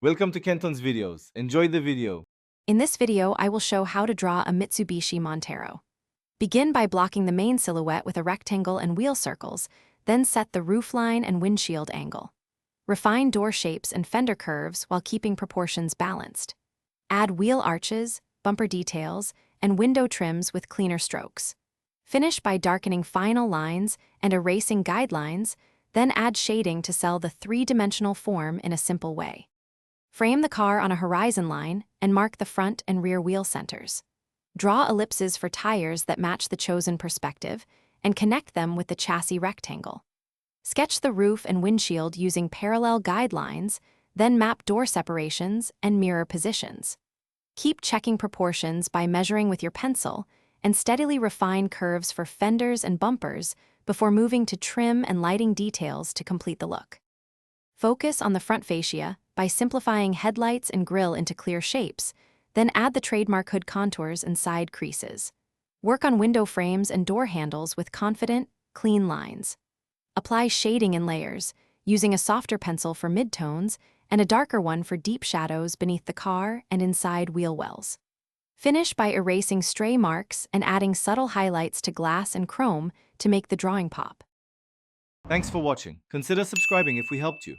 Welcome to Kenton's videos. Enjoy the video. In this video, I will show how to draw a Mitsubishi Montero. Begin by blocking the main silhouette with a rectangle and wheel circles, then set the roofline and windshield angle. Refine door shapes and fender curves while keeping proportions balanced. Add wheel arches, bumper details, and window trims with cleaner strokes. Finish by darkening final lines and erasing guidelines, then add shading to sell the three-dimensional form in a simple way. Frame the car on a horizon line and mark the front and rear wheel centers. Draw ellipses for tires that match the chosen perspective and connect them with the chassis rectangle. Sketch the roof and windshield using parallel guidelines, then map door separations and mirror positions. Keep checking proportions by measuring with your pencil and steadily refine curves for fenders and bumpers before moving to trim and lighting details to complete the look. Focus on the front fascia by simplifying headlights and grille into clear shapes, then add the trademark hood contours and side creases. Work on window frames and door handles with confident, clean lines. Apply shading in layers, using a softer pencil for midtones and a darker one for deep shadows beneath the car and inside wheel wells. Finish by erasing stray marks and adding subtle highlights to glass and chrome to make the drawing pop. Thanks for watching. Consider subscribing if we helped you.